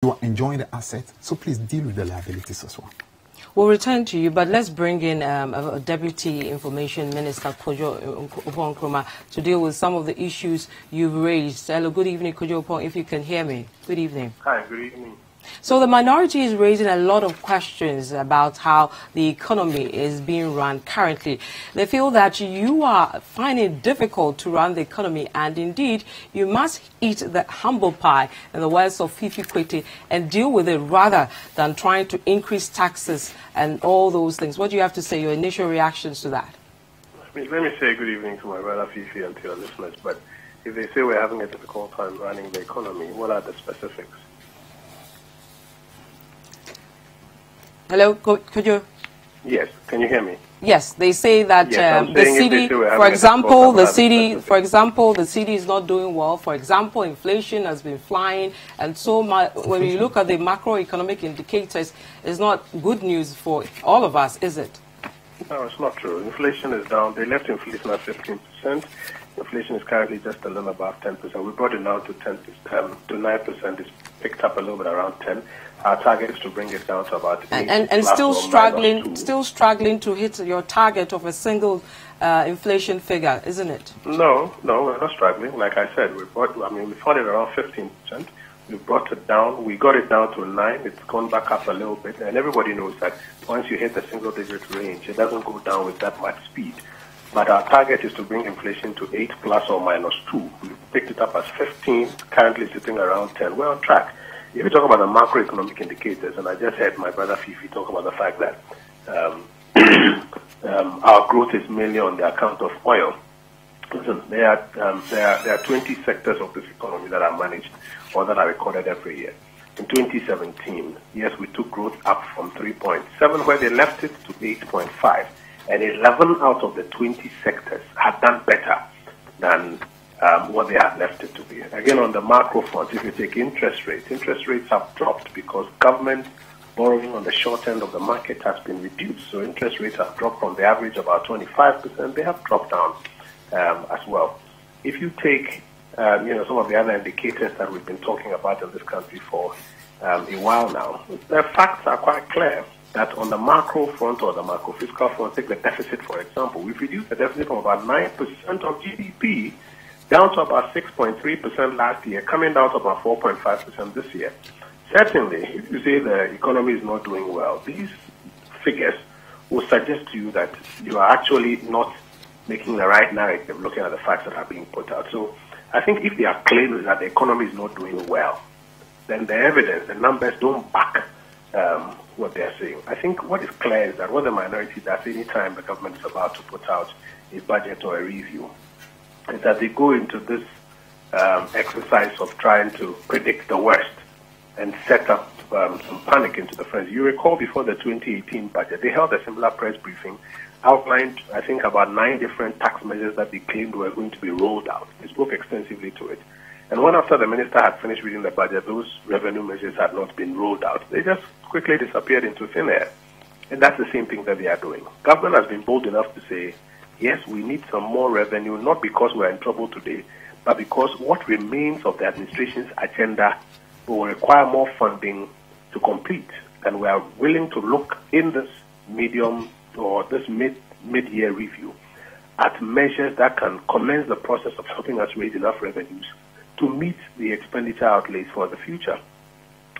You are enjoying the assets, so please deal with the liabilities as well. We'll return to you, but let's bring in a Deputy Information Minister, Kojo Upon-Nkrumah, to deal with some of the issues you've raised. Hello, good evening, Kojo Upon, if you can hear me. Good evening. Hi, good evening. So the minority is raising a lot of questions about how the economy is being run currently. They feel that you are finding it difficult to run the economy, and indeed you must eat the humble pie, in the words of Fifi Kwete, and deal with it rather than trying to increase taxes and all those things. What do you have to say, your initial reactions to that? Let me say good evening to my brother Fifi and to your listeners, but if they say we're having a difficult time running the economy, what are the specifics? Hello, could you? Yes, can you hear me? Yes, they say that yes, the city, for example, the city is not doing well. For example, inflation has been flying, and so when you look at the macroeconomic indicators, it's not good news for all of us, is it? No, it's not true. Inflation is down. They left inflation at 15%. Inflation is currently just a little above 10%. We brought it down to 9%. It's picked up a little bit around 10%. Our target is to bring it down to about 8%. And still struggling to hit your target of a single inflation figure, isn't it? No, we're not struggling. Like I said, we found it around 15%. We brought it down. We got it down to 9%. It's gone back up a little bit. And everybody knows that once you hit the single-digit range, it doesn't go down with that much speed. But our target is to bring inflation to 8 plus or minus 2. We picked it up as 15, currently sitting around 10. We're on track. If you talk about the macroeconomic indicators, and I just heard my brother Fifi talk about the fact that our growth is mainly on the account of oil. Listen, there are 20 sectors of this economy that are managed or that are recorded every year. In 2017, yes, we took growth up from 3.7, where they left it, to 8.5. And 11 out of the 20 sectors had done better than what they had left it to be. Again, on the macro front, if you take interest rates have dropped because government borrowing on the short end of the market has been reduced. So interest rates have dropped from the average of about 25%. They have dropped down as well. If you take some of the other indicators that we've been talking about in this country for a while now, the facts are quite clear that on the macro front or the macro fiscal front, take the deficit, for example, we've reduced the deficit from about 9% of GDP down to about 6.3% last year, coming down to about 4.5% this year. Certainly, if you say the economy is not doing well, these figures will suggest to you that you are actually not making the right narrative looking at the facts that are being put out. So I think if their claim is that the economy is not doing well, then the evidence, the numbers don't back what they're saying. I think what is clear is that what the minority does any time the government is about to put out a budget or a review is that they go into this exercise of trying to predict the worst and set up some panic into the friends. You recall before the 2018 budget, they held a similar press briefing, outlined, I think, about 9 different tax measures that they claimed were going to be rolled out. They spoke extensively to it. And when after the minister had finished reading the budget, those revenue measures had not been rolled out. They just quickly disappeared into thin air. And that's the same thing that they are doing. Government has been bold enough to say, yes, we need some more revenue, not because we're in trouble today, but because what remains of the administration's agenda will require more funding to complete. And we are willing to look in this medium or this mid-year review at measures that can commence the process of helping us raise enough revenues to meet the expenditure outlays for the future.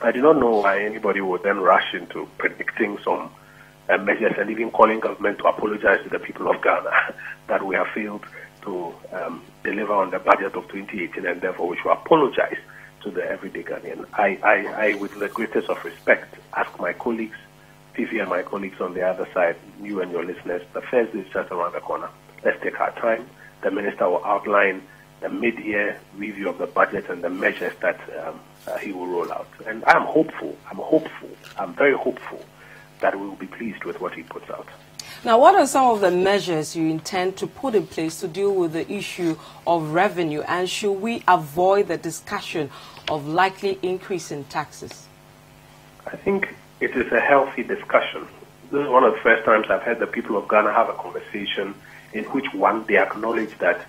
I do not know why anybody would then rush into predicting some measures and even calling government to apologize to the people of Ghana that we have failed to deliver on the budget of 2018, and therefore we should apologize to the everyday Ghanaian. I, with the greatest of respect, ask my colleagues, Fifi and my colleagues on the other side, you and your listeners, the first day is just around the corner. Let's take our time. The minister will outline the mid-year review of the budget and the measures that he will roll out. And I'm very hopeful that we will be pleased with what he puts out. Now, what are some of the measures you intend to put in place to deal with the issue of revenue? And should we avoid the discussion of likely increase in taxes? I think it is a healthy discussion. This is one of the first times I've heard the people of Ghana have a conversation in which, one, they acknowledge that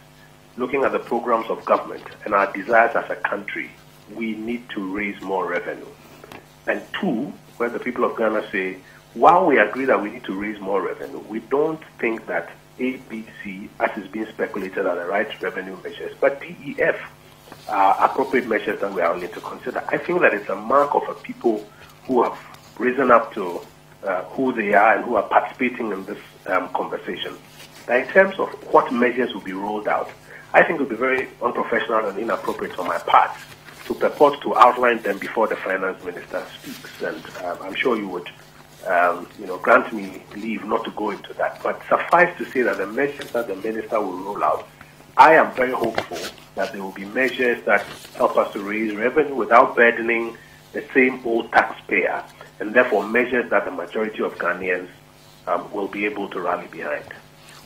looking at the programs of government and our desires as a country, we need to raise more revenue. And two, where the people of Ghana say, while we agree that we need to raise more revenue, we don't think that A, B, C, as is being speculated, are the right revenue measures, but D, E, F are appropriate measures that we are willing to consider. I think that it's a mark of a people who have risen up to who they are and who are participating in this conversation. Now, in terms of what measures will be rolled out, I think it would be very unprofessional and inappropriate on my part to purport to outline them before the finance minister speaks. And I'm sure you would grant me leave not to go into that. But suffice to say that the measures that the minister will roll out, I am very hopeful that there will be measures that help us to raise revenue without burdening the same old taxpayer, and therefore measures that the majority of Ghanaians will be able to rally behind.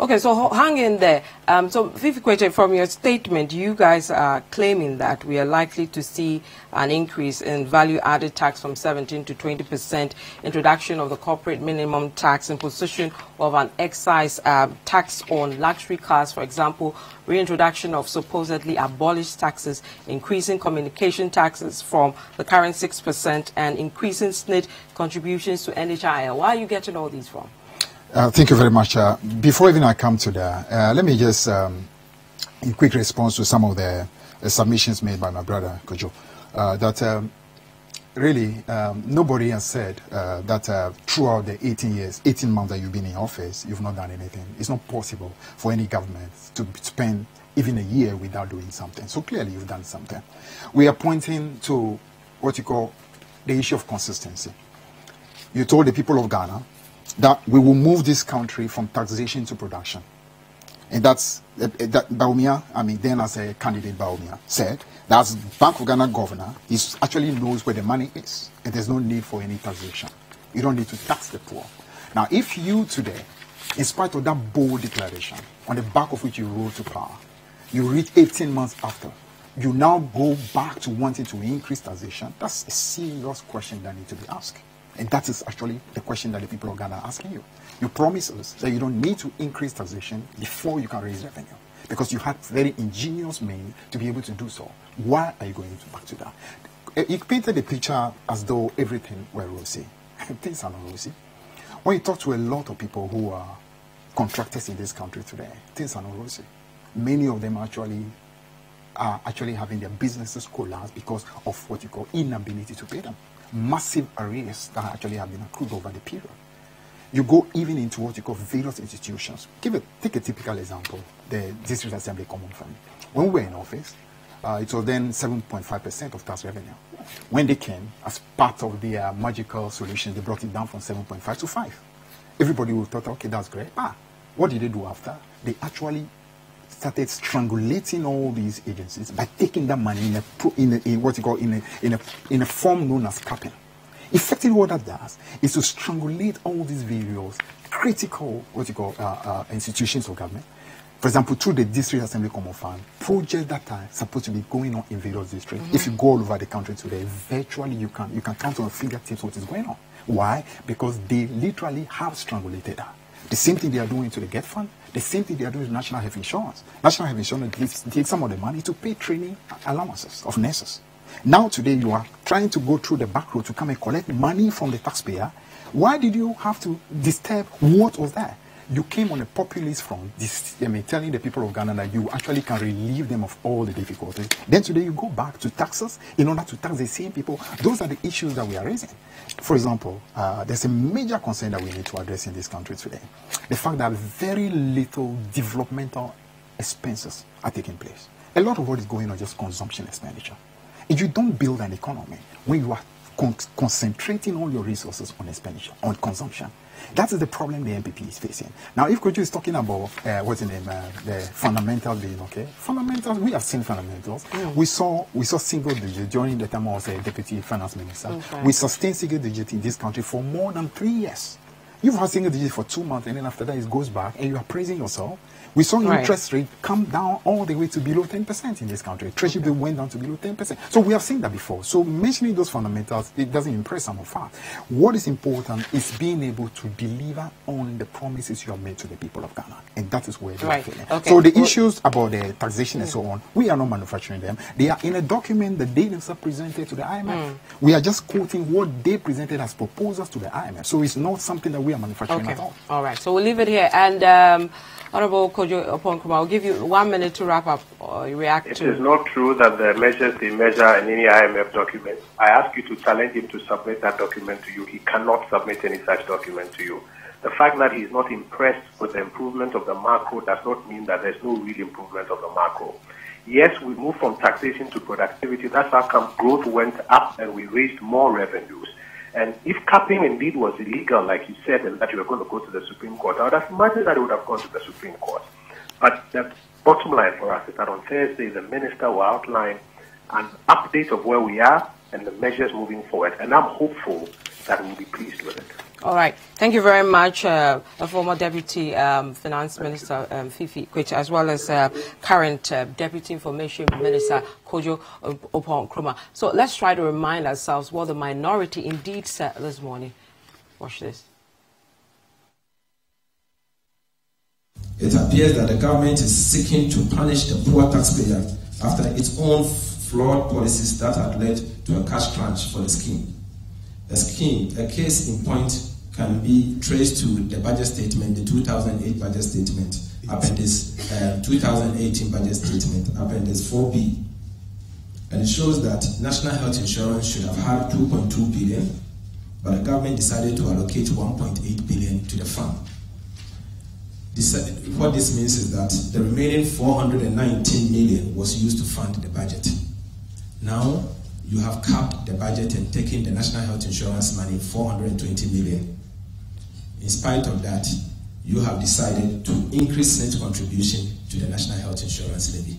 Okay, so hang in there. So, Fifi Kweche, from your statement, you guys are claiming that we are likely to see an increase in value-added tax from 17 to 20%, introduction of the corporate minimum tax, imposition of an excise tax on luxury cars, for example, reintroduction of supposedly abolished taxes, increasing communication taxes from the current 6%, and increasing SNID contributions to NHIL. Where are you getting all these from? Thank you very much. Before even I come to that, let me just, in quick response to some of the submissions made by my brother, Kojo, that really nobody has said that throughout the 18 months that you've been in office, you've not done anything. It's not possible for any government to spend even a year without doing something. So clearly you've done something. We are pointing to what you call the issue of consistency. You told the people of Ghana that we will move this country from taxation to production. And that's that Baumia, then as a candidate Baumia said, that's Bank of Ghana governor, he actually knows where the money is. And there's no need for any taxation. You don't need to tax the poor. Now, if you today, in spite of that bold declaration, on the back of which you rose to power, you reach 18 months after, you now go back to wanting to increase taxation, that's a serious question that needs to be asked. And that is actually the question that the people of Ghana are asking you. You promise us that you don't need to increase taxation before you can raise revenue, because you had very ingenious means to be able to do so. Why are you going back to that? You painted the picture as though everything were rosy. Things are not rosy. When you talk to a lot of people who are contractors in this country today, things are not rosy. Many of them are actually having their businesses collapse because of what you call inability to pay them. Massive arrears that actually have been accrued over the period. You go even into what you call various institutions. Take a typical example, the District Assembly Common Fund. When we were in office, it was then 7.5% of tax revenue. When they came, as part of their magical solution, they brought it down from 7.5 to 5. Everybody would thought, okay, that's great. What did they do after? They actually started strangulating all these agencies by taking that money in a form known as capping. Effectively, what that does is to strangulate all these various critical institutions of government. For example, through the District Assembly Common Fund, projects that are supposed to be going on in various districts. If you go all over the country today, virtually you can count on fingertips what is going on. Why? Because they literally have strangulated that. The same thing they are doing to the GET Fund, the same thing they are doing to National Health Insurance. National Health Insurance takes some of the money to pay training allowances of nurses. Now today you are trying to go through the back road to come and collect money from the taxpayer. Why did you have to disturb what was there? You came on a populist front, telling the people of Ghana that you actually can relieve them of all the difficulties. Then today you go back to taxes in order to tax the same people. Those are the issues that we are raising. For example, there's a major concern that we need to address in this country today. The fact that very little developmental expenses are taking place. A lot of what is going on is just consumption expenditure. If you don't build an economy when you are concentrating all your resources on expenditure, on consumption, that is the problem the MPP is facing. Now, if Kojo is talking about the fundamentals being okay, fundamentals, we have seen fundamentals. We saw single digit during the time I was a deputy finance minister. We sustained single digit in this country for more than 3 years. You've had single digit for 2 months, and then after that it goes back, and you are praising yourself. We saw interest rate come down all the way to below 10% in this country. Treasury bill went down to below 10%. So we have seen that before. So mentioning those fundamentals, it doesn't impress some of us. What is important is being able to deliver on the promises you have made to the people of Ghana. And that is where they are failing. Okay. So the issues about the taxation and so on, we are not manufacturing them. They are in a document that they themselves presented to the IMF. We are just quoting what they presented as proposals to the IMF. So it's not something that we are manufacturing at all. All right. So we'll leave it here. And Honorable Kojo Oponkrumah, I'll give you 1 minute to wrap up or react to. It is not true that the measures they measure in any IMF document. I ask you to challenge him to submit that document to you. He cannot submit any such document to you. The fact that he is not impressed with the improvement of the macro does not mean that there's no real improvement of the macro. Yes, we moved from taxation to productivity. That's how come growth went up and we raised more revenues. And if capping indeed was illegal, like you said, and that you were going to go to the Supreme Court, I would have imagined that it would have gone to the Supreme Court. But the bottom line for us is that on Thursday, the minister will outline an update of where we are and the measures moving forward. And I'm hopeful that we'll be pleased with it. All right. Thank you very much, former Deputy Finance Minister Fifi Kwech, as well as current Deputy Information Minister Kojo Oponkrumah. So let's try to remind ourselves what the minority indeed said this morning. Watch this. It appears that the government is seeking to punish the poor taxpayer after its own flawed policies that had led to a cash crunch for the scheme. A case in point can be traced to the budget statement, the 2008 budget statement, appendix 2018 budget statement, appendix 4B. And it shows that national health insurance should have had 2.2 billion, but the government decided to allocate 1.8 billion to the fund. What this means is that the remaining 419 million was used to fund the budget. Now, you have capped the budget and taken the national health insurance money, 420 million. In spite of that, you have decided to increase net contribution to the national health insurance levy.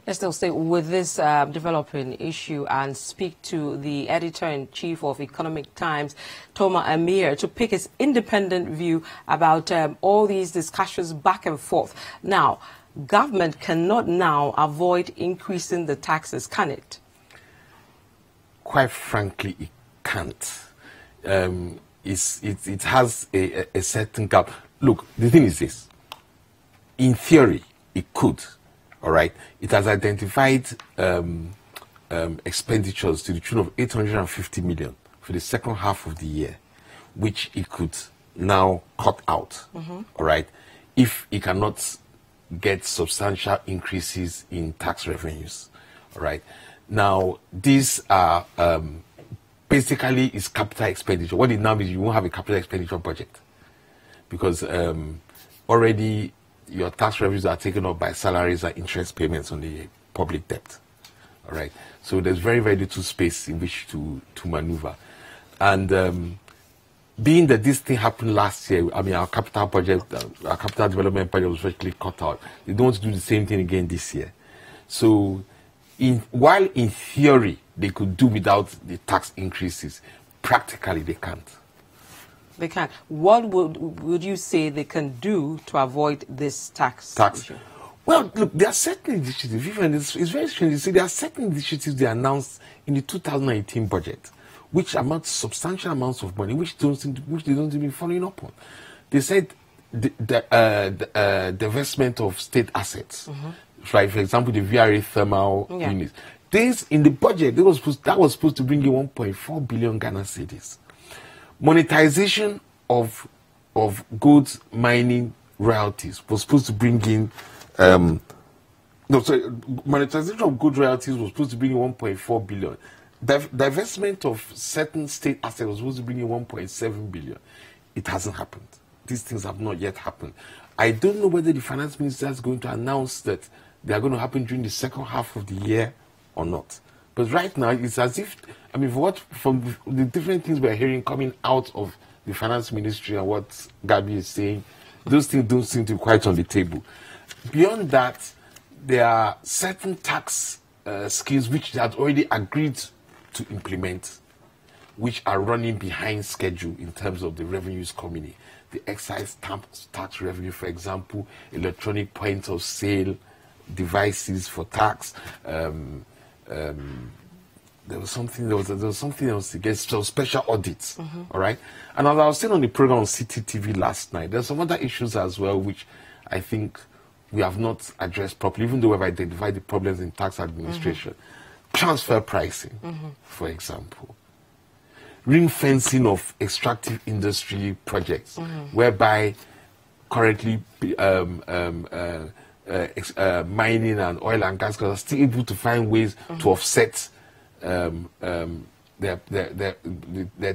Let's still stay with this developing issue and speak to the editor-in-chief of Economic Times, Toma Amir, to pick his independent view about all these discussions back and forth. Now, government cannot now avoid increasing the taxes, can it? Quite frankly, it can't. It has a certain gap. Look, the thing is this. In theory, it could. All right. It has identified expenditures to the tune of 850 million for the second half of the year, which it could now cut out. All right. If it cannot get substantial increases in tax revenues. All right. Now, these are basically is capital expenditure. What it now means, you won't have a capital expenditure budget because already your tax revenues are taken up by salaries and interest payments on the public debt. All right. So there's very, very little space in which to maneuver. And being that this thing happened last year, I mean, our capital budget, our capital development budget was virtually cut out. They don't want to do the same thing again this year. So while in theory they could do without the tax increases, practically they can't. They can't. What would you say they can do to avoid this tax issue? Well, look, there are certain initiatives. It's very strange. You see, there are certain initiatives they announced in the 2018 budget, which amount to substantial amounts of money, which they don't even following up on. They said the divestment of state assets, right? For example, the VRA thermal units. This in the budget, that was supposed to bring you 1.4 billion Ghana cedis. Monetization of goods mining royalties was supposed to bring in monetization of good royalties was supposed to bring in 1.4 billion. Divestment of certain state assets was supposed to bring in 1.7 billion. It hasn't happened. These things have not yet happened. I don't know whether the finance minister is going to announce that they are going to happen during the second half of the year or not. But right now, it's as if, I mean, from the different things we're hearing coming out of the finance ministry and what Gabi is saying, those things don't seem to be quite on the table. Beyond that, there are certain tax schemes which they had already agreed to implement, which are running behind schedule in terms of the revenues coming in. The excise tax revenue, for example, electronic point of sale devices for tax. There was something else against some special audits. All right. And as I was saying on the program on Citi TV last night, there's some other issues as well which I think we have not addressed properly, even though we've identified the problems in tax administration. Transfer pricing, for example. Ring fencing of extractive industry projects, whereby currently mining and oil and gas are still able to find ways to offset their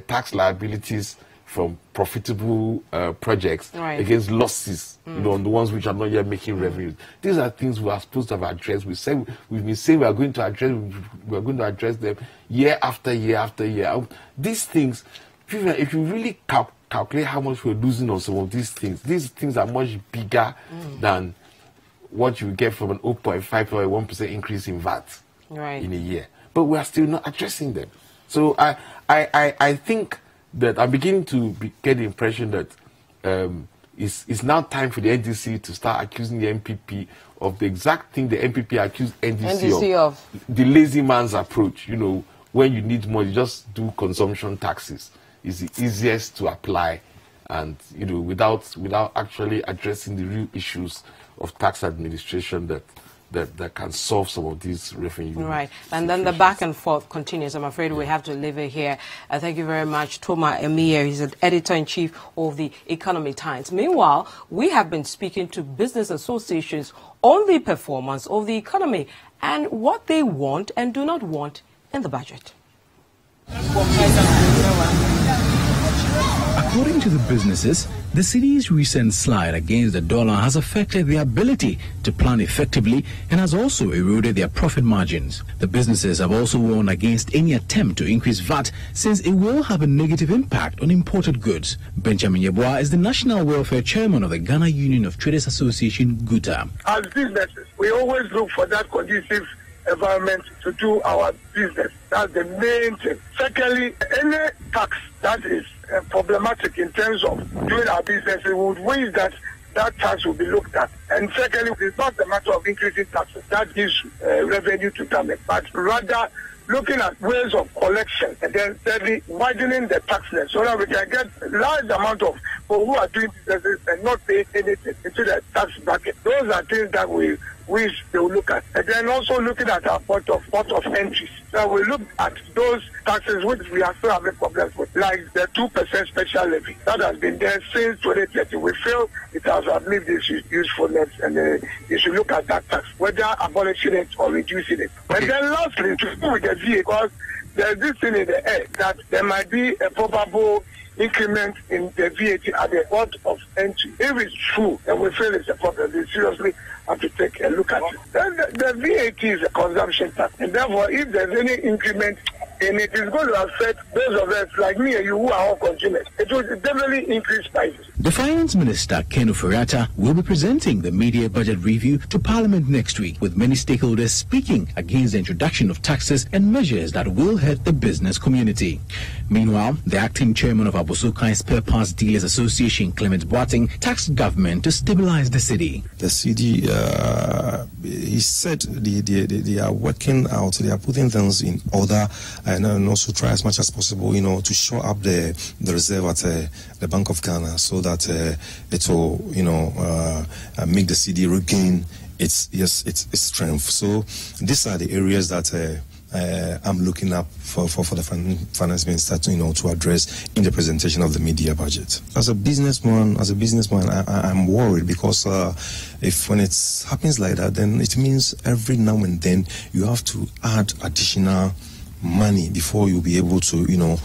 tax liabilities from profitable projects against losses, you know, on the ones which are not yet making revenues. These are things we are supposed to have addressed. We've been saying we are going to address them year after year after year. These things, if you really calculate how much we're losing on some of these things are much bigger than what you get from an 0.5 or a 1% increase in VAT in a year. But we are still not addressing them. So I think that I'm beginning to get the impression that it's now time for the NDC to start accusing the MPP of the exact thing the MPP accused NDC of. The lazy man's approach. You know, when you need more, you just do consumption taxes. It's the easiest to apply, and you know, without actually addressing the real issues of tax administration that can solve some of these revenue. Right, and then the back and forth continues. I'm afraid we have to leave it here. Thank you very much, Toma Emir. He's an editor-in-chief of the Economy Times. Meanwhile, we have been speaking to business associations on the performance of the economy and what they want and do not want in the budget. According to the businesses, the city's recent slide against the dollar has affected their ability to plan effectively and has also eroded their profit margins. The businesses have also warned against any attempt to increase VAT since it will have a negative impact on imported goods. Benjamin Yeboah is the National Welfare Chairman of the Ghana Union of Traders Association, GUTA. As businesses, we always look for that conducive environment to do our business. That's the main thing. Secondly, any tax that is problematic in terms of doing our business, we would wish that tax will be looked at. And secondly, it's not a matter of increasing taxes. That gives revenue to government, but rather looking at ways of collection and then thirdly, widening the tax net so that we can get a large amount of people who are doing businesses and not paying anything into the tax bracket. Those are things that we wish they will look at. And then also looking at our port of entries. So we look at those taxes which we are still having problems with, like the 2% special levy that has been there since 2030. We feel it has outlived its usefulness, and you should look at that tax, whether abolishing it or reducing it. And then lastly, to do with the VAT, because there's this thing in the air that there might be a probable increment in the VAT at the port of entry. If it's true, then we feel it's a problem. We seriously have to take a look at it. Then the VAT is a consumption tax, and therefore, if there's any increment in it, it's going to affect those of us like me and you who are all consumers. It will definitely increase prices. The Finance Minister, Ken Ofori-Atta, will be presenting the mid-year budget review to Parliament next week, with many stakeholders speaking against the introduction of taxes and measures that will hurt the business community. Meanwhile, the acting chairman of Abosokai Spare Parts Dealers Association, Clement Boateng, tasked government to stabilize the city. The city, he said they are working out, they are putting things in order, and also try as much as possible, you know, to shore up the reserve at the Bank of Ghana, so that it will, you know, make the city regain its strength. So these are the areas that I'm looking up for the finance minister to, you know, to address in the presentation of the mid-year budget. As a businessman, I'm worried, because when it happens like that, then it means every now and then you have to add additional money before you'll be able to, you know,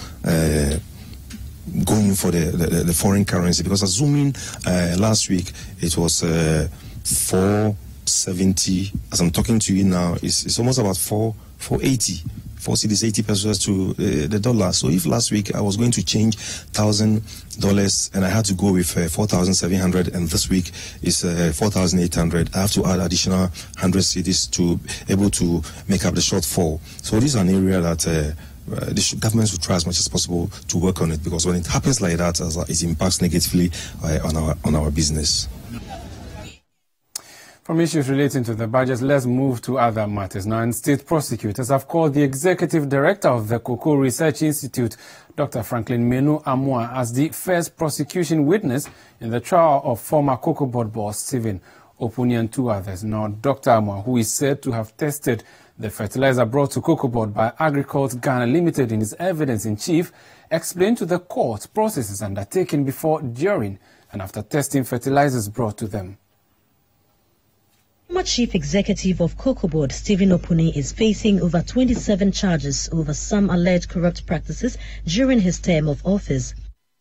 go in for the foreign currency. Because assuming last week it was 470, as I'm talking to you now, it's almost about 480. 4 cedis, 80 pesos to the dollar. So if last week I was going to change $1,000 and I had to go with 4,700, and this week is 4,800, I have to add additional 100 cedis to able to make up the shortfall. So this is an area that the government should try as much as possible to work on it, because when it happens like that, it impacts negatively on our business. From issues relating to the budget, let's move to other matters now. And state prosecutors have called the executive director of the Cocoa Research Institute, Dr. Franklin Menu Amua, as the first prosecution witness in the trial of former Cocoa Board boss Stephen Opuni and 2 others. Now, Dr. Amua, who is said to have tested the fertilizer brought to Cocoa Board by Agricult Ghana Limited in his evidence in chief, explained to the court processes undertaken before, during, and after testing fertilizers brought to them. Former Chief Executive of Cocoa Board, Stephen Opuni, is facing over 27 charges over some alleged corrupt practices during his term of office.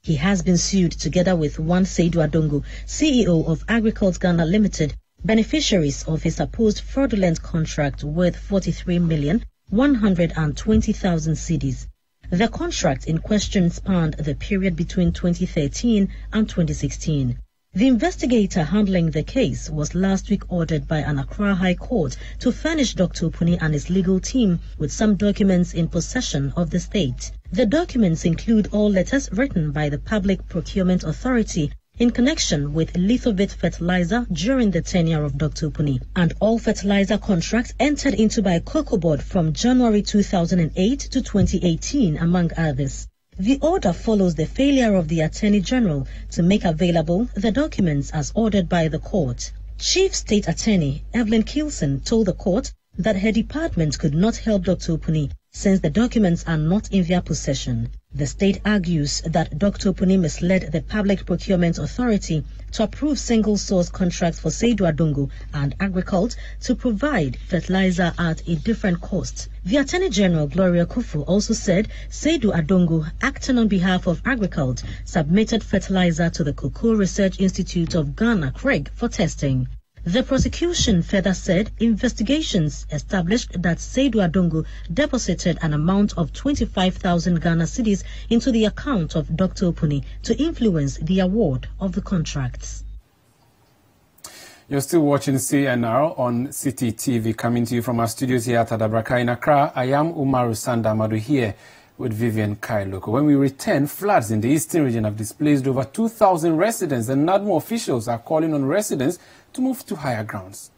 He has been sued together with one Seydou Adongo, CEO of Agricult Ghana Limited, beneficiaries of his supposed fraudulent contract worth 43,120,000 cedis. The contract in question spanned the period between 2013 and 2016. The investigator handling the case was last week ordered by an Accra High Court to furnish Dr. Opuni and his legal team with some documents in possession of the state. The documents include all letters written by the Public Procurement Authority in connection with Lithobit fertilizer during the tenure of Dr. Opuni, and all fertilizer contracts entered into by Cocoa Board from January 2008 to 2018, among others. The order follows the failure of the Attorney General to make available the documents as ordered by the court. Chief State Attorney Evelyn Kilson told the court that her department could not help Dr. Opuni since the documents are not in their possession. The state argues that Dr. Opuni misled the Public Procurement Authority to approve single-source contracts for Seydou Adongo and Agricult to provide fertilizer at a different cost. The Attorney General, Gloria Kufu, also said Seydou Adongo, acting on behalf of Agricult, submitted fertilizer to the Cocoa Research Institute of Ghana, CREG, for testing. The prosecution further said investigations established that Seydou Adongo deposited an amount of 25,000 Ghana cedis into the account of Dr. Opuni to influence the award of the contracts. You're still watching CNR on Citi TV, coming to you from our studios here at Adabraka in Accra. I am Umaru Sandamadu here with Vivian Kailoko. When we return, floods in the eastern region have displaced over 2,000 residents, and NADMO officials are calling on residents to move to higher grounds.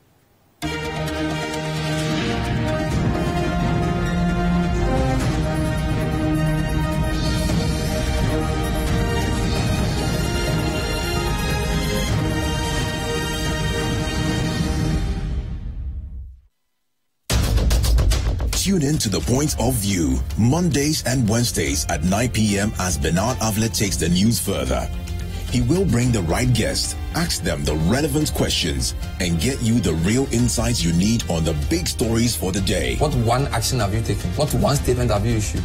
Tune in to The Point of View, Mondays and Wednesdays at 9 p.m. as Bernard Avlet takes the news further. He will bring the right guests, ask them the relevant questions, and get you the real insights you need on the big stories for the day. What one action have you taken? What one statement have you issued?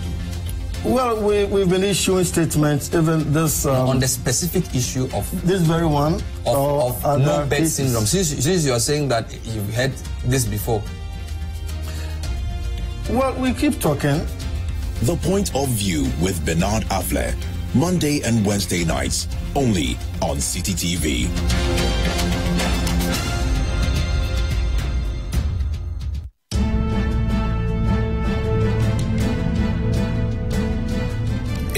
Well, we've been issuing statements, even this... on the specific issue of... This very one. Of no bed syndrome. Since you are saying that you've heard this before. Well, we keep talking. The Point of View with Bernard Avlet, Monday and Wednesday nights, only on Citi TV.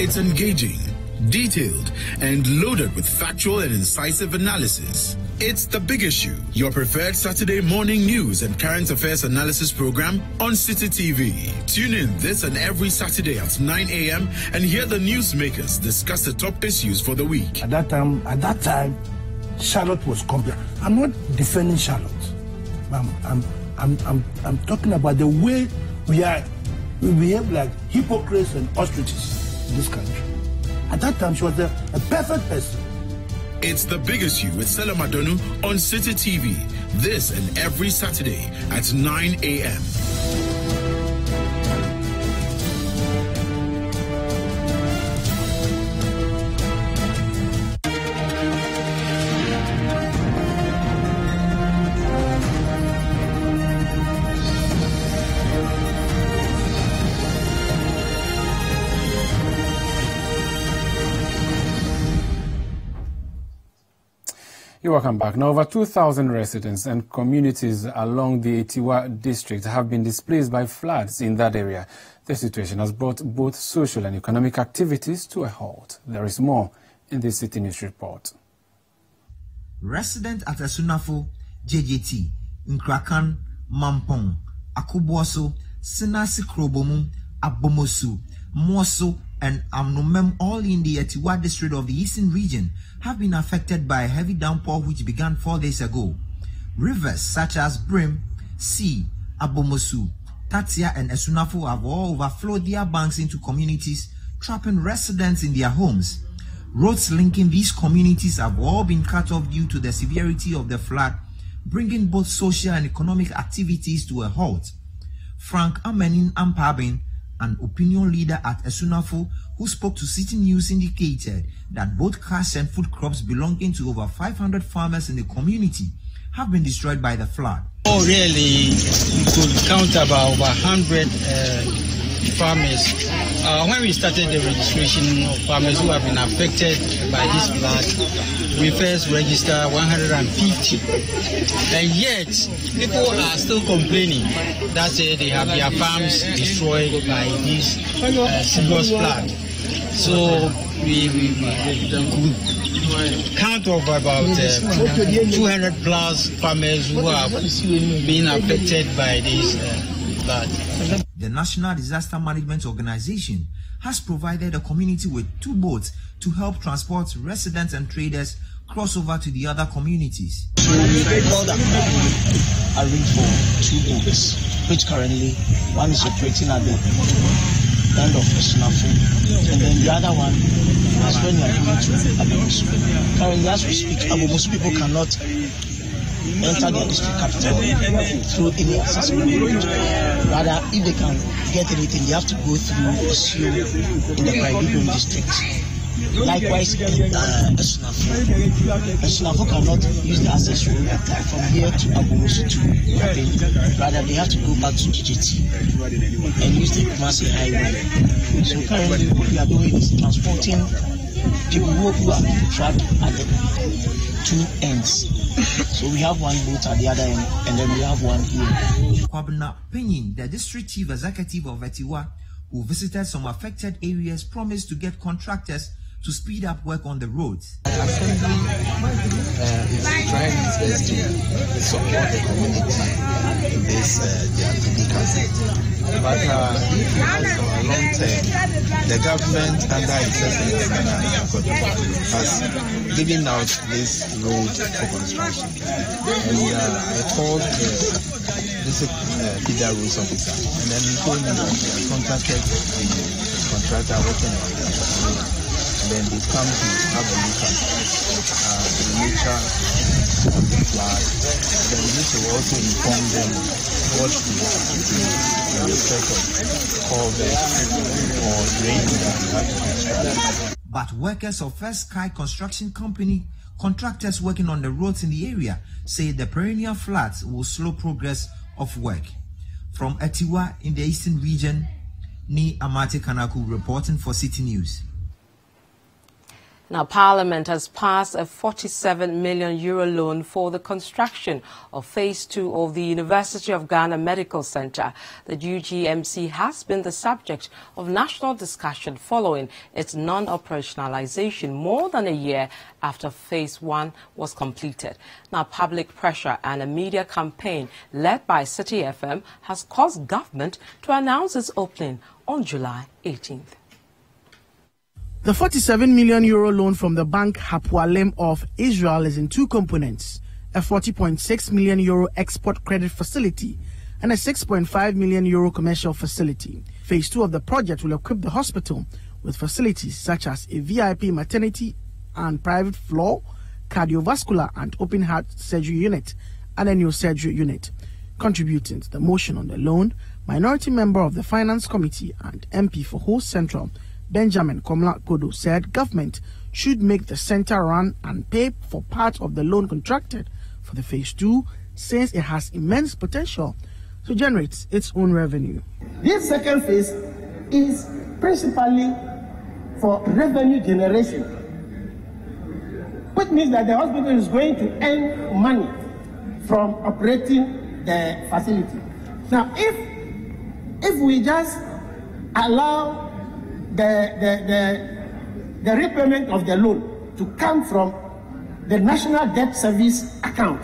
It's engaging, detailed, and loaded with factual and incisive analysis. It's The Big Issue, your preferred Saturday morning news and current affairs analysis program on Citi TV. Tune in this and every Saturday at 9 a.m. and hear the newsmakers discuss the top issues for the week. At that time, Charlotte was complete. I'm not defending Charlotte. I'm talking about the way we behave like hypocrites and ostriches in this country. At that time, she was a perfect person. It's The Big Issue with Selah Madonu on Citi TV. This and every Saturday at 9 a.m. You're welcome back. Now, over 2,000 residents and communities along the Etiwa district have been displaced by floods in that area. The situation has brought both social and economic activities to a halt. There is more in this Citi News report. Resident at Asunafo, JJT, Nkrakan, Mampong, Akuboso, Sinasi Krobomu, Abomosu, Moso, and Amnomem, all in the Etiwa district of the eastern region, have been affected by a heavy downpour which began 4 days ago. Rivers such as Brim, Sea, Abomosu, Tatia, and Asunafo have all overflowed their banks into communities, trapping residents in their homes. Roads linking these communities have all been cut off due to the severity of the flood, bringing both social and economic activities to a halt. Frank Amenin Ampabin, an opinion leader at Asunafo, who spoke to Citi News, indicated that both cash and food crops belonging to over 500 farmers in the community have been destroyed by the flood. Oh, really? We could count about over 100 farmers. When we started the registration of farmers who have been affected by this flood, we first registered 150. And yet, people are still complaining that they have their farms destroyed by this serious flood. So we could count of about 200 plus farmers who have been affected by this flood. The National Disaster Management Organization has provided the community with 2 boats to help transport residents and traders cross over to the other communities. So we called that arrange for 2 boats, which currently one is operating at the end of Asunafo, and then the other one is when we are going to Abomosu. Currently, as we speak, Abomosu people cannot enter the district capital through any accessible route. Rather, if they can get anything, they have to go through Osio in the Praibidum district. Likewise, in Asunafo cannot use the access road from here to Abomosu to Abin. Rather, they have to go back to GJT and use the Kumasi highway. So currently, what we are doing is transporting people who are being trapped at the 2 ends. So we have one boat at the other end, and then we have one here. Kwabna Penyin, the district chief executive of Etiwa, who visited some affected areas, promised to get contractors to speed up work on the roads. The Assembly is trying its best to support the community in this their difficulty. But if you ask for a long term, the government under its excellency has given out this road for construction. And I called this Federal Roads officer, and then he told me that they have contacted the contractor working on the road. Then they come to have a look at the nature of the flood. Then we need to also inform them what we have to do in respect of culverts or drains that we have to construct. But workers of First Sky Construction Company, contractors working on the roads in the area, say the perennial floods will slow progress of work. From Etiwa in the eastern region, Ni Amate Kanaku reporting for Citi News. Now, Parliament has passed a €47 million loan for the construction of Phase 2 of the University of Ghana Medical Centre. The UGMC has been the subject of national discussion following its non-operationalization more than a year after Phase 1 was completed. Now, public pressure and a media campaign led by Citi FM has caused government to announce its opening on July 18th. The €47 million loan from the Bank Hapoalim of Israel is in 2 components, a €40.6 million export credit facility and a €6.5 million commercial facility. Phase 2 of the project will equip the hospital with facilities such as a VIP maternity and private floor, cardiovascular and open heart surgery unit, and a neurosurgery unit. Contributing to the motion on the loan, minority member of the Finance Committee and MP for Ho Central, Benjamin Komla Kodo, said government should make the centre run and pay for part of the loan contracted for the Phase 2, since it has immense potential to generate its own revenue. This second phase is principally for revenue generation, which means that the hospital is going to earn money from operating the facility. Now, if we just allow the repayment of the loan to come from the National Debt Service account,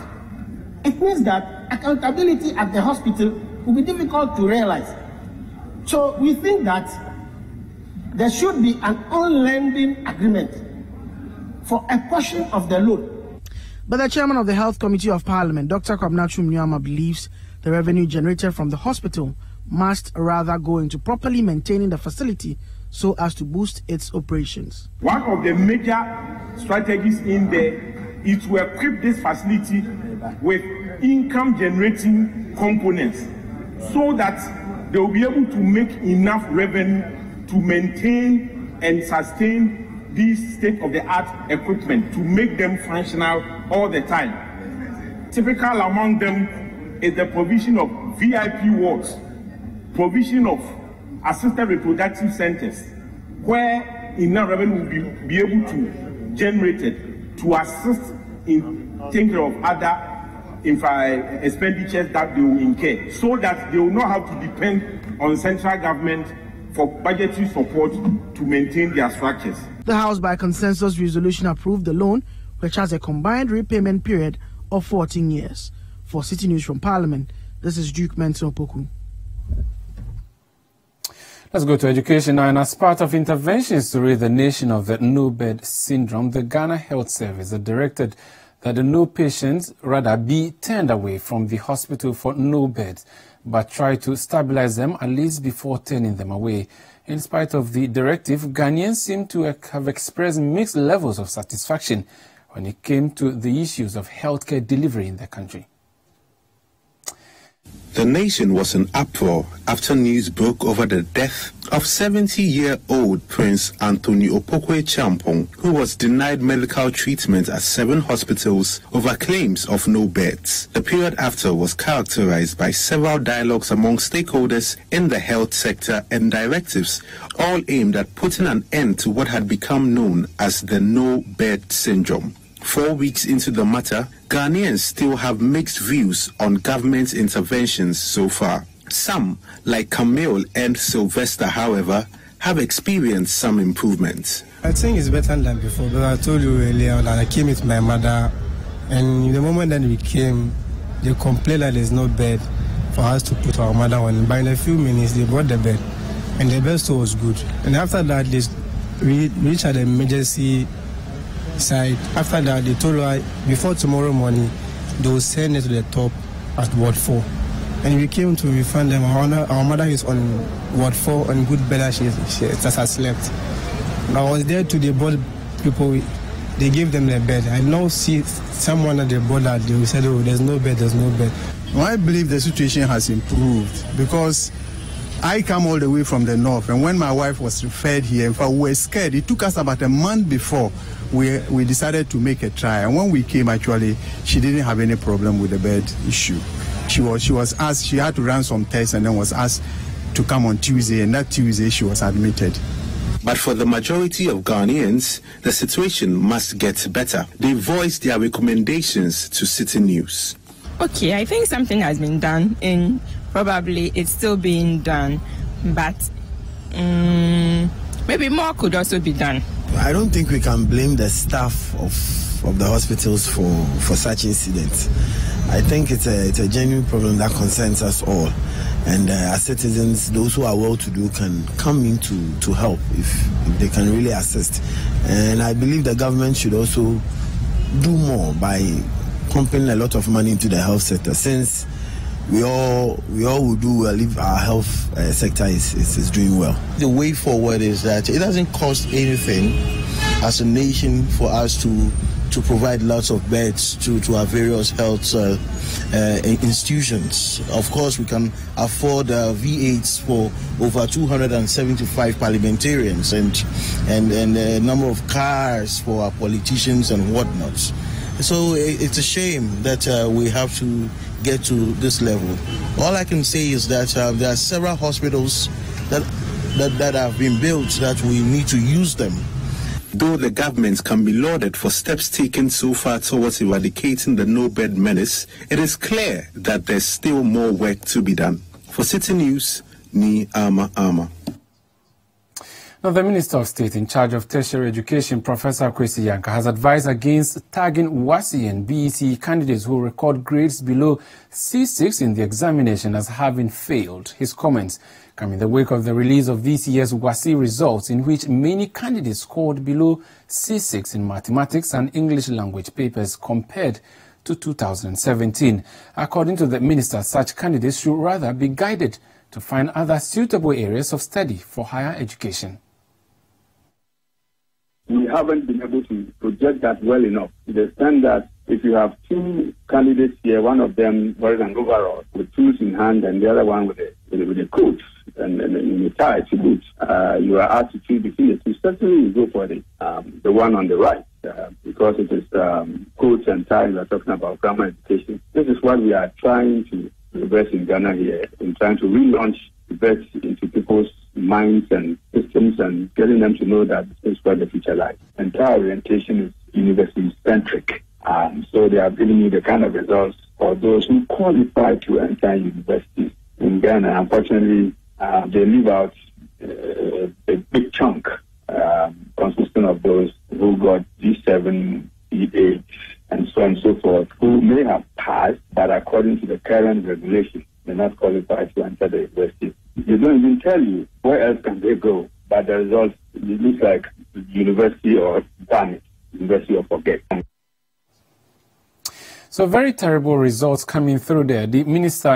it means that accountability at the hospital will be difficult to realize. So we think that there should be an on-lending agreement for a portion of the loan. But the chairman of the Health Committee of Parliament, Dr. Kwabena Nyama, believes the revenue generated from the hospital must rather go into properly maintaining the facility so as to boost its operations. One of the major strategies in there is to equip this facility with income-generating components so that they will be able to make enough revenue to maintain and sustain these state-of-the-art equipment, to make them functional all the time. Typical among them is the provision of VIP wards, provision of assisted reproductive centers, where enough revenue will be able to generate it to assist in taking care of other expenditures that they will incur, so that they will not have to depend on central government for budgetary support to maintain their structures. The House, by consensus resolution, approved the loan, which has a combined repayment period of 14 years. For Citi News from Parliament, this is Duke Menson Opoku. Let's go to education now. And as part of interventions to rid the nation of the no-bed syndrome, the Ghana Health Service has directed that the no patients rather be turned away from the hospital for no beds, but try to stabilize them at least before turning them away. In spite of the directive, Ghanaians seem to have expressed mixed levels of satisfaction when it came to the issues of healthcare delivery in the country. The nation was in uproar after news broke over the death of 70-year-old Prince Anthony Opokwe Champong, who was denied medical treatment at 7 hospitals over claims of no beds. The period after was characterized by several dialogues among stakeholders in the health sector and directives, all aimed at putting an end to what had become known as the no-bed syndrome. 4 weeks into the matter, Ghanaians still have mixed views on government interventions so far. Some, like Camille and Sylvester, however, have experienced some improvements. I think it's better than before, but I told you earlier that I came with my mother, and the moment that we came, they complained that there's no bed for us to put our mother on. But in a few minutes, they brought the bed, and the bed store was good. And after that, we reached at the emergency side. After that, they told her before tomorrow morning they will send it to the top at Ward 4. And we came to find them. Our mother is on Ward 4 on good bed. She has slept. And I was there to the board people. They gave them the bed. I now see someone at the board that they said, "Oh, there's no bed. There's no bed." Well, I believe the situation has improved because I come all the way from the north, and when my wife was referred here, in fact, we were scared. It took us about a month before we decided to make a try. And when we came, actually, she didn't have any problem with the bed issue. She was asked, she had to run some tests and then was asked to come on Tuesday, and that Tuesday she was admitted. But for the majority of Ghanaians, the situation must get better. They voiced their recommendations to Citi News. Okay, I think something has been done, and probably it's still being done, but maybe more could also be done. I don't think we can blame the staff of the hospitals for such incidents. I think it's a genuine problem that concerns us all. And as citizens, those who are well-to-do can come in to help if they can really assist. And I believe the government should also do more by pumping a lot of money into the health sector, since we all will do well if our health sector is doing well. The way forward is that it doesn't cost anything as a nation for us to provide lots of beds to our various health institutions. Of course, we can afford V8s for over 275 parliamentarians and a number of cars for our politicians and whatnot. So it's a shame that we have to get to this level. All I can say is that there are several hospitals that have been built that we need to use them. Though the government can be lauded for steps taken so far towards eradicating the no-bed menace, it is clear that there's still more work to be done. For Citi News, Ni Ama Ama. Now, the Minister of State in charge of tertiary education, Professor Kwesi Yankah, has advised against tagging WASSCE and BECE candidates who record grades below C6 in the examination as having failed. His comments come in the wake of the release of this year's WASSCE results, in which many candidates scored below C6 in mathematics and English language papers compared to 2017. According to the minister, such candidates should rather be guided to find other suitable areas of study for higher education. We haven't been able to project that well enough, to the extent that if you have two candidates here, one of them wearing an overall with tools in hand and the other one with a coat and a tie to boot, you are asked to choose between the two. Certainly you go for the one on the right, because it is coats and ties we are talking about grammar education. This is what we are trying to invest in Ghana here, in trying to relaunch VET into people's minds and systems and getting them to know that this is where the future lies. Entire orientation is university-centric. So they are giving you the kind of results for those who qualify to enter universities in Ghana. Unfortunately, they leave out a big chunk consisting of those who got G7, E8, and so on and so forth, who may have passed, but according to the current regulation, they're not qualified to enter the university. They don't even tell you where else can they go, but the results, it looks like university or damn it, university or forget. So very terrible results coming through there. The Minister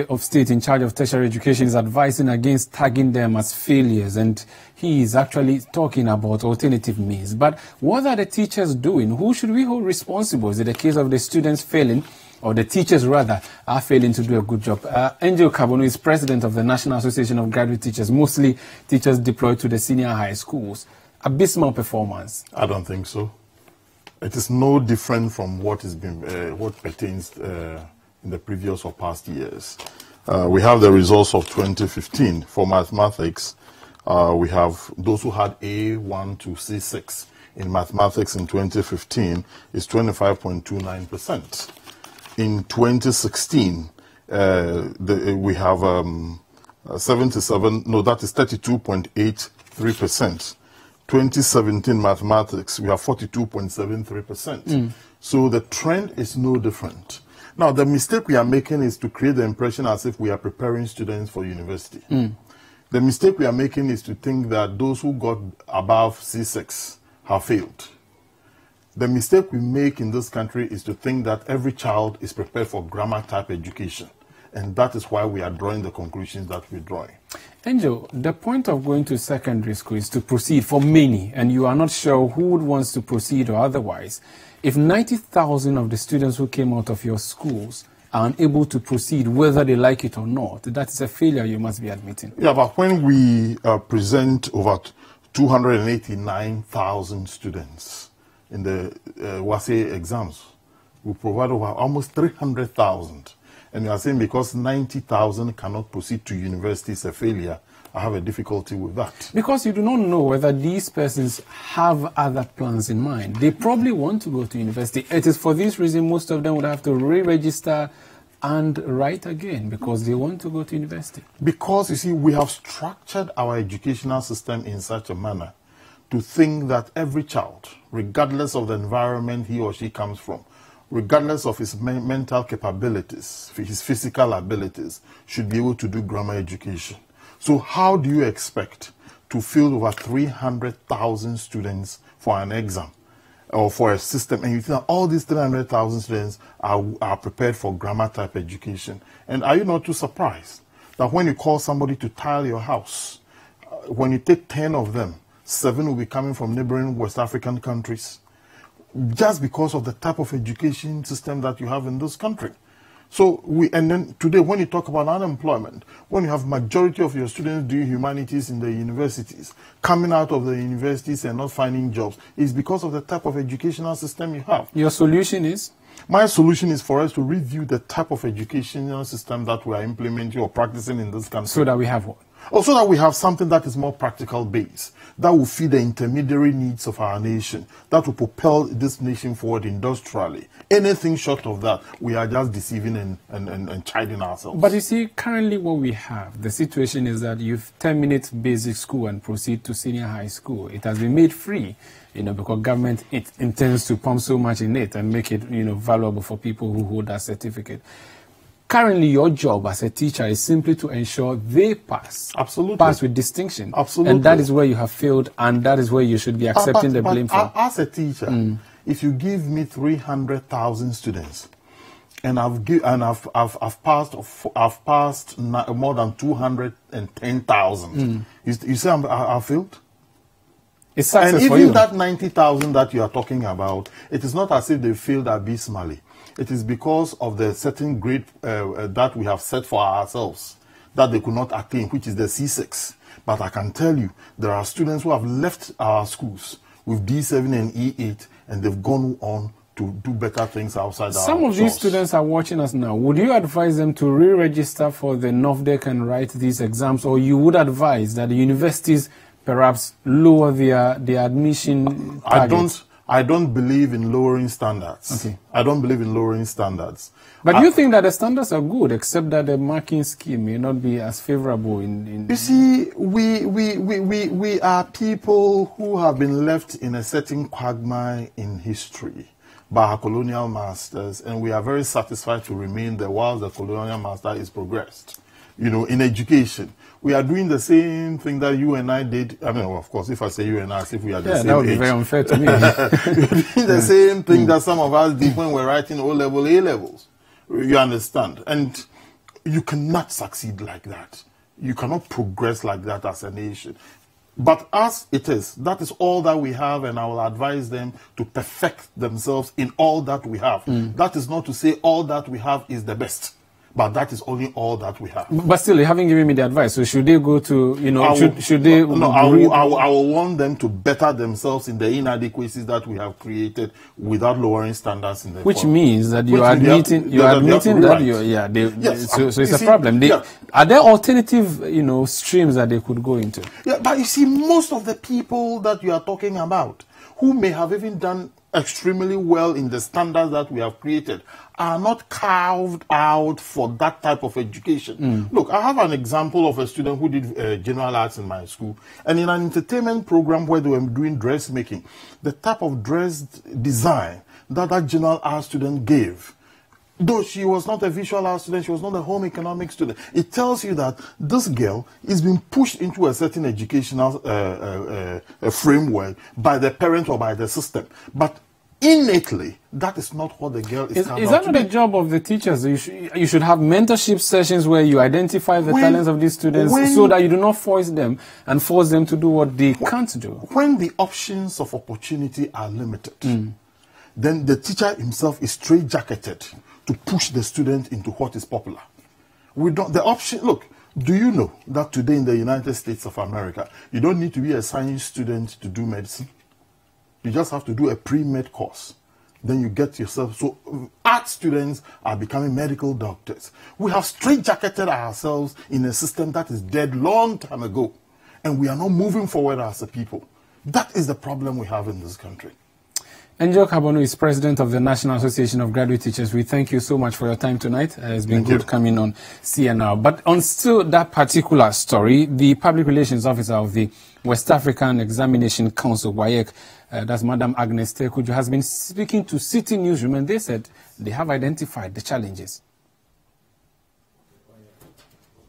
of State in charge of tertiary education is advising against tagging them as failures, and he is actually talking about alternative means. But what are the teachers doing? Who should we hold responsible? Is it a case of the students failing, or the teachers rather are failing to do a good job? Angel Kabono is president of the National Association of Graduate Teachers, mostly teachers deployed to the senior high schools. Abysmal performance. I don't think so. It is no different from what has been what pertains in the previous or past years. We have the results of 2015 for mathematics. We have those who had A1 to C6 in mathematics in 2015 is 25.29%. In 2016, we have 32.83%. 2017 mathematics, we have 42.73%. So the trend is no different. Now, the mistake we are making is to create the impression as if we are preparing students for university. The mistake we are making is to think that those who got above C6 have failed. The mistake we make in this country is to think that every child is prepared for grammar type education. And that is why we are drawing the conclusions that we're drawing. Angel, the point of going to secondary school is to proceed for many, and you are not sure who would want to proceed or otherwise. If 90,000 of the students who came out of your schools are unable to proceed, whether they like it or not, that is a failure you must be admitting. Yeah, but when we present over 289,000 students in the WASSCE exams, we provide over almost 300,000. And you are saying because 90,000 cannot proceed to university is a failure. I have a difficulty with that. Because you do not know whether these persons have other plans in mind. They probably want to go to university. It is for this reason most of them would have to re-register and write again because they want to go to university. Because, you see, we have structured our educational system in such a manner to think that every child, regardless of the environment he or she comes from, regardless of his mental capabilities, his physical abilities, should be able to do grammar education. So how do you expect to fill over 300,000 students for an exam or for a system, and you think that all these 300,000 students are prepared for grammar type education? And are you not too surprised that when you call somebody to tile your house, when you take 10 of them, 7 will be coming from neighboring West African countries, just because of the type of education system that you have in this country? So and then today when you talk about unemployment, when you have majority of your students doing humanities in the universities, coming out of the universities and not finding jobs, it's because of the type of educational system you have. Your solution is? My solution is for us to review the type of educational system that we are implementing or practicing in this country. So that we have what? Also that we have something that is more practical based, that will feed the intermediary needs of our nation, that will propel this nation forward industrially. Anything short of that, we are just deceiving and chiding ourselves. But you see, currently what we have, the situation is that you've terminate basic school and proceed to senior high school. It has been made free, because government intends to pump so much in it and make it, valuable for people who hold that certificate. Currently, your job as a teacher is simply to ensure they pass. Absolutely. Pass with distinction. Absolutely. And that is where you have failed, and that is where you should be accepting the blame for. As a teacher, if you give me 300,000 students, and I've passed more than 210,000, you say I failed? It's success and for even you. that 90,000 that you are talking about, it is not as if they failed abysmally. It is because of the certain grade that we have set for ourselves that they could not attain, which is the C6. But I can tell you, there are students who have left our schools with D7 and E8, and they've gone on to do better things outside Some of these students are watching us now. Would you advise them to re-register for the NOVDEC and write these exams, or you would advise that the universities perhaps lower their admission targets? I don't believe in lowering standards. Okay. I don't believe in lowering standards. But you think that the standards are good, except that the marking scheme may not be as favorable in... You see, we are people who have been left in a certain quagmire in history by our colonial masters, and we are very satisfied to remain there while the colonial master is progressed. In education, we are doing the same thing that you and I did. I mean, of course, if I say you and I, as if we are the same age. That would be very unfair to me. We're doing the same thing that some of us did when we're writing O-level, A-levels. You understand? And you cannot succeed like that. You cannot progress like that as a nation. But as it is, that is all that we have, and I will advise them to perfect themselves in all that we have. That is not to say all that we have is the best. But that is only all that we have. But still, you haven't given me the advice. So should they go to, should they... No, I will want them to better themselves in the inadequacies that we have created without lowering standards in the Which means that you are admitting that so it's a problem. Are there alternative, streams that they could go into? Yeah, but you see, most of the people that you are talking about, who may have even done extremely well in the standards that we have created, are not carved out for that type of education. Look, I have an example of a student who did general arts in my school, and in an entertainment program where they were doing dressmaking, the type of dress design that general arts student gave, though she was not a visual arts student, she was not a home economics student, it tells you that this girl is being pushed into a certain educational framework by the parent or by the system. But innately, that is not what the girl is. Is that not the job of the teachers? You should have mentorship sessions where you identify the talents of these students so that you do not force them and force them to do what they can't do. When the options of opportunity are limited, then the teacher himself is straitjacketed to push the student into what is popular. Look, do you know that today in the United States of America, you don't need to be a science student to do medicine? You just have to do a pre-med course. Then you get yourself... So art students are becoming medical doctors. We have straitjacketed ourselves in a system that is dead long time ago. And we are not moving forward as a people. That is the problem we have in this country. Enjo Kabonu is president of the National Association of Graduate Teachers. We thank you so much for your time tonight. It's been good coming on CNR. But on still that particular story, the public relations officer of the West African Examination Council, WAEC, that's Madam Agnes Tekuju, has been speaking to Citi Newsroom, and they said they have identified the challenges.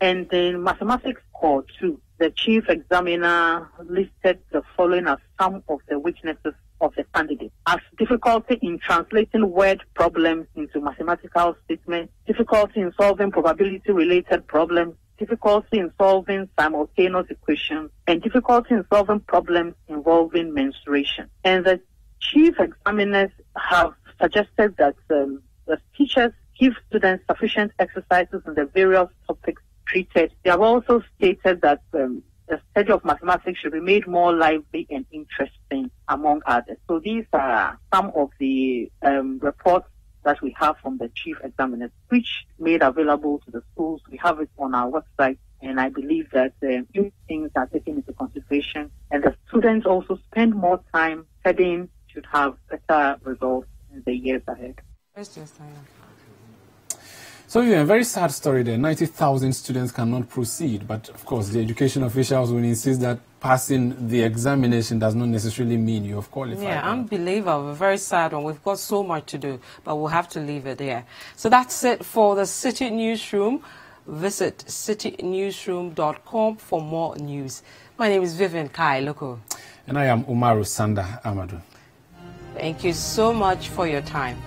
And in Mathematics Core 2, the chief examiner listed the following as some of the weaknesses of the candidate: as difficulty in translating word problems into mathematical statements, difficulty in solving probability-related problems, difficulty in solving simultaneous equations, and difficulty in solving problems involving mensuration. And the chief examiners have suggested that the teachers give students sufficient exercises in the various topics treated. They have also stated that the study of mathematics should be made more lively and interesting, among others. So these are some of the reports that we have from the chief examiners, which made available to the schools. We have it on our website, And I believe that few things are taken into consideration, and the students also spend more time studying should have better results in the years ahead. So, yeah, a very sad story there. 90,000 students cannot proceed, but of course, the education officials will insist that passing the examination does not necessarily mean you have qualified. Yeah, unbelievable. A very sad one. We've got so much to do, but we'll have to leave it there. So that's it for the Citi Newsroom. Visit citinewsroom.com for more news. My name is Vivian Kai Loko. And I am Umaru Sanda Amadou. Thank you so much for your time.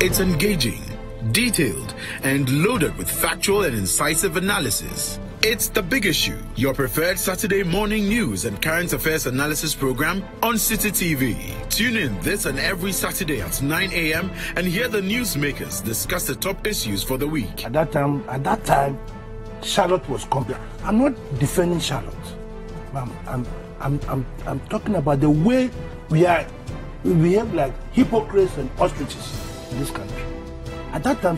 It's engaging, detailed, and loaded with factual and incisive analysis. It's The Big Issue, your preferred Saturday morning news and current affairs analysis program on Citi TV. Tune in this and every Saturday at 9 a.m. and hear the newsmakers discuss the top issues for the week. At that time, Charlotte was complete. I'm not defending Charlotte. I'm talking about the way we behave like hypocrites and ostriches in this country. At that time,